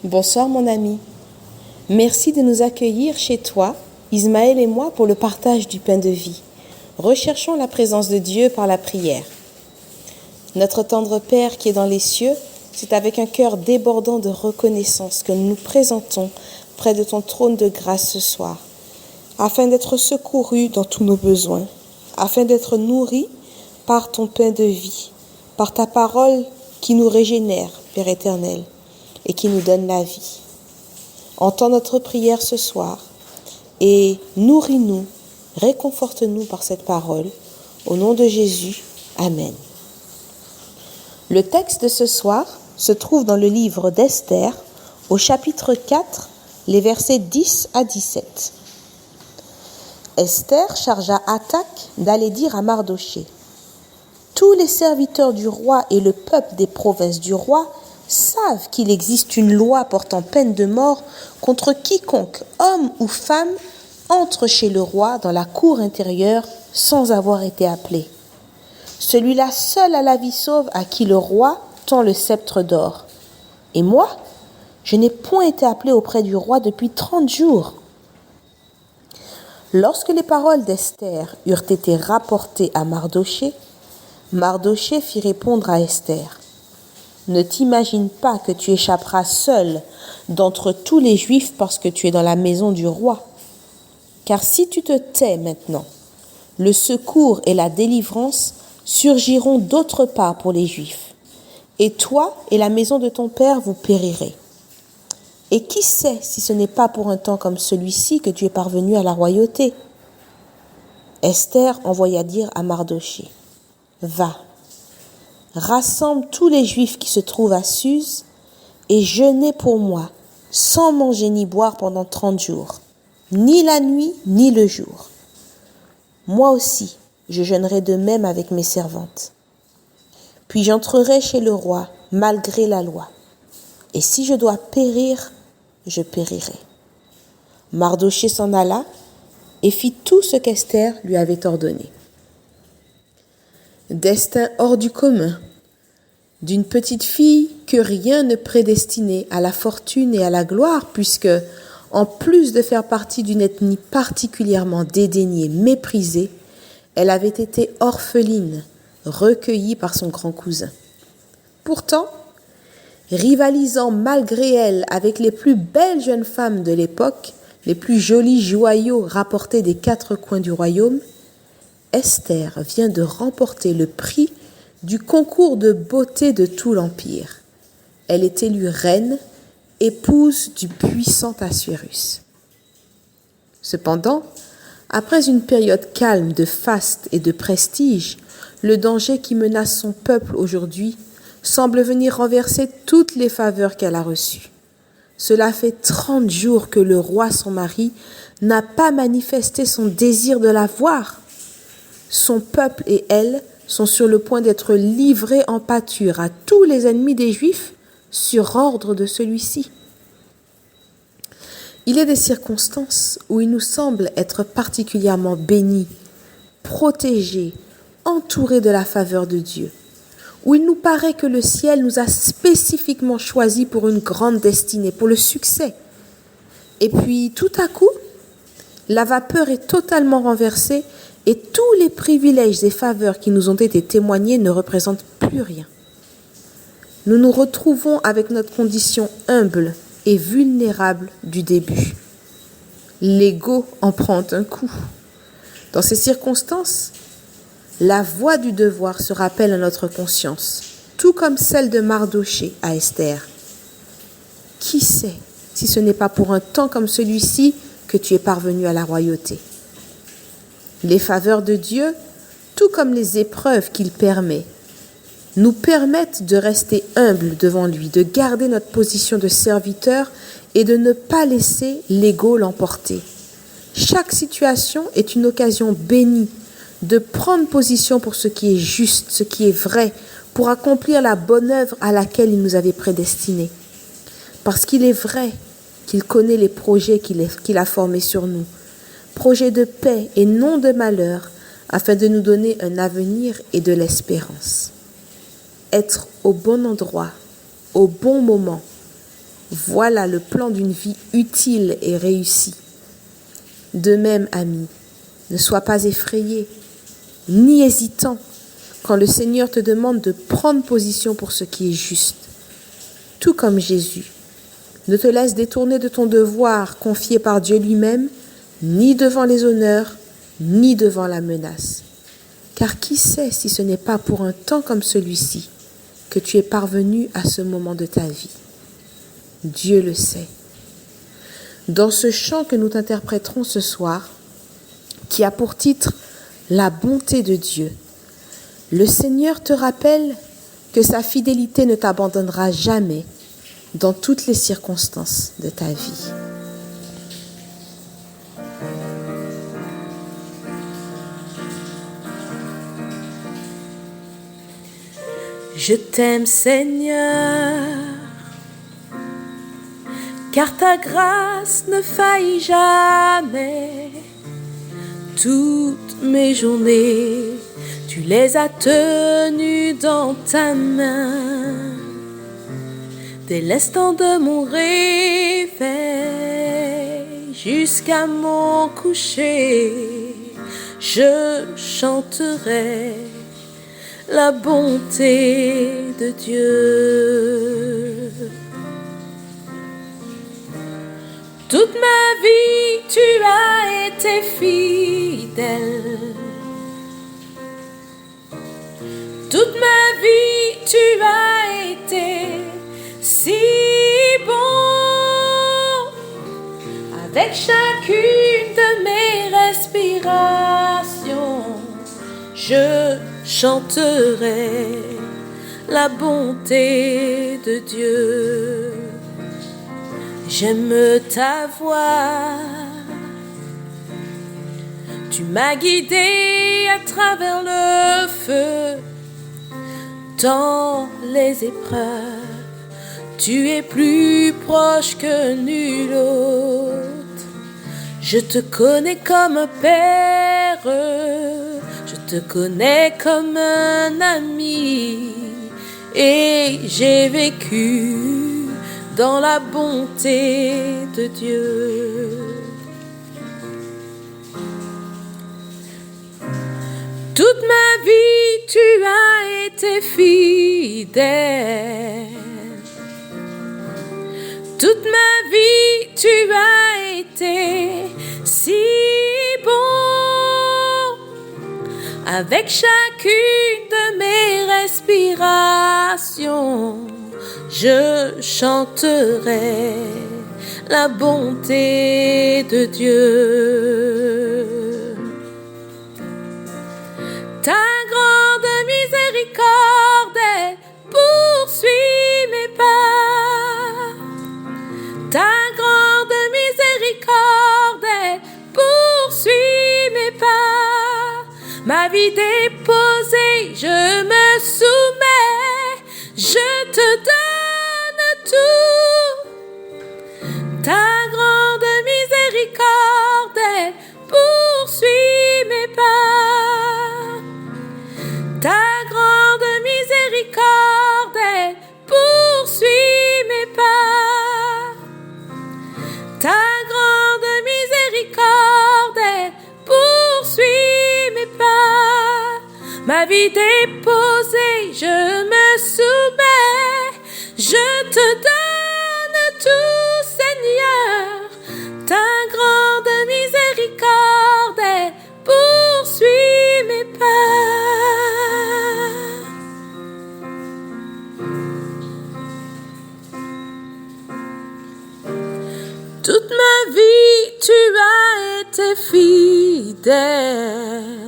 Bonsoir mon ami. Merci de nous accueillir chez toi, Ismaël et moi, pour le partage du pain de vie. Recherchons la présence de Dieu par la prière. Notre tendre Père qui est dans les cieux, c'est avec un cœur débordant de reconnaissance que nous nous présentons près de ton trône de grâce ce soir, afin d'être secourus dans tous nos besoins, afin d'être nourris par ton pain de vie, par ta parole qui nous régénère, Père éternel, et qui nous donne la vie. Entends notre prière ce soir et nourris-nous, réconforte-nous par cette parole. Au nom de Jésus, Amen. Le texte de ce soir se trouve dans le livre d'Esther, au chapitre 4, les versets 10 à 17. Esther chargea Hathach d'aller dire à Mardochée: « Tous les serviteurs du roi et le peuple des provinces du roi savent qu'il existe une loi portant peine de mort contre quiconque, homme ou femme, entre chez le roi dans la cour intérieure sans avoir été appelé. Celui-là seul a la vie sauve à qui le roi tend le sceptre d'or. Et moi, je n'ai point été appelé auprès du roi depuis 30 jours. » Lorsque les paroles d'Esther eurent été rapportées à Mardochée, Mardochée fit répondre à Esther: « Ne t'imagine pas que tu échapperas seul d'entre tous les Juifs parce que tu es dans la maison du roi. Car si tu te tais maintenant, le secours et la délivrance surgiront d'autre part pour les Juifs, et toi et la maison de ton père vous périrez. Et qui sait si ce n'est pas pour un temps comme celui-ci que tu es parvenu à la royauté. » Esther envoya dire à Mardochée: « Va, rassemble tous les Juifs qui se trouvent à Suse et jeûnez pour moi, sans manger ni boire pendant 30 jours, ni la nuit ni le jour. Moi aussi, je jeûnerai de même avec mes servantes. Puis j'entrerai chez le roi malgré la loi. Et si je dois périr, je périrai. » Mardochée s'en alla et fit tout ce qu'Esther lui avait ordonné. Destin hors du commun, d'une petite fille que rien ne prédestinait à la fortune et à la gloire, puisque, en plus de faire partie d'une ethnie particulièrement dédaignée, méprisée, elle avait été orpheline, recueillie par son grand cousin. Pourtant, rivalisant malgré elle avec les plus belles jeunes femmes de l'époque, les plus jolis joyaux rapportés des 4 coins du royaume, Esther vient de remporter le prix du concours de beauté de tout l'Empire. Elle est élue reine, épouse du puissant Assuérus. Cependant, après une période calme de faste et de prestige, le danger qui menace son peuple aujourd'hui semble venir renverser toutes les faveurs qu'elle a reçues. Cela fait 30 jours que le roi, son mari, n'a pas manifesté son désir de la voir. Son peuple et elle sont sur le point d'être livrés en pâture à tous les ennemis des Juifs sur ordre de celui-ci. Il y a des circonstances où il nous semble être particulièrement bénis, protégés, entourés de la faveur de Dieu, où il nous paraît que le ciel nous a spécifiquement choisis pour une grande destinée, pour le succès. Et puis, tout à coup, la vapeur est totalement renversée et tous les privilèges et faveurs qui nous ont été témoignés ne représentent plus rien. Nous nous retrouvons avec notre condition humble et vulnérable du début. L'ego en prend un coup. Dans ces circonstances, la voix du devoir se rappelle à notre conscience, tout comme celle de Mardochée à Esther. Qui sait si ce n'est pas pour un temps comme celui-ci que tu es parvenu à la royauté. Les faveurs de Dieu, tout comme les épreuves qu'il permet, nous permettent de rester humbles devant lui, de garder notre position de serviteur et de ne pas laisser l'ego l'emporter. Chaque situation est une occasion bénie de prendre position pour ce qui est juste, ce qui est vrai, pour accomplir la bonne œuvre à laquelle il nous avait prédestinés. Parce qu'il est vrai qu'il connaît les projets qu'il a formés sur nous, projets de paix et non de malheur, afin de nous donner un avenir et de l'espérance. Être au bon endroit, au bon moment, Voilà le plan d'une vie utile et réussie. De même, ami, ne sois pas effrayé, ni hésitant, quand le Seigneur te demande de prendre position pour ce qui est juste. Tout comme Jésus, ne te laisse détourner de ton devoir confié par Dieu lui-même, ni devant les honneurs, ni devant la menace. Car qui sait si ce n'est pas pour un temps comme celui-ci que tu es parvenu à ce moment de ta vie. Dieu le sait. Dans ce chant que nous t'interpréterons ce soir, qui a pour titre « La bonté de Dieu », le Seigneur te rappelle que sa fidélité ne t'abandonnera jamais dans toutes les circonstances de ta vie. Je t'aime, Seigneur, car ta grâce ne faillit jamais. Toutes mes journées, tu les as tenues dans ta main. Dès l'instant de mon réveil jusqu'à mon coucher, je chanterai la bonté de Dieu. Toute ma vie, tu as été fidèle. Toute ma vie, tu as été si bon. Avec chacune de mes respirations, je chanterai la bonté de Dieu. J'aime ta voix. Tu m'as guidé à travers le feu. Dans les épreuves, tu es plus proche que nul autre. Je te connais comme un père, je te connais comme un ami, et j'ai vécu dans la bonté de Dieu. Toute ma vie, tu as été fidèle. Toute ma vie, tu as été si bon. Avec chacune de mes respirations, je chanterai la bonté de Dieu. Ta grande miséricorde, elle poursuit mes pas. Ta grande miséricorde, elle poursuit mes pas. Ma vie déposée, je me soumets, je te donne tout. Ta grande miséricorde, elle poursuit mes pas. Ta grande miséricorde, elle poursuit mes pas. Ta grande miséricorde, elle poursuit mes pas. Ma vie déposée, je me soumets, je te donne tout, Seigneur. Ta grande miséricorde, elle poursuit mes pas. Toute ma vie, tu as été fidèle.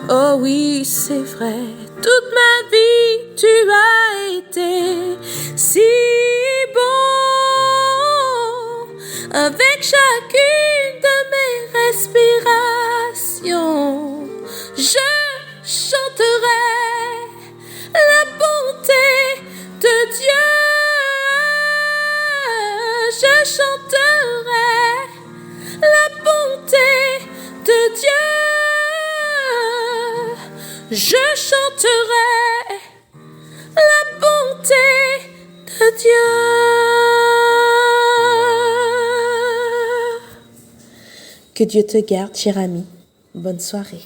Oh oui, c'est vrai. Toute ma vie, tu as été si bon. Avec chacune de mes respirations, je chanterai la bonté de Dieu. Je chanterai la bonté de Dieu. Je chanterai la bonté de Dieu. Que Dieu te garde, cher ami. Bonne soirée.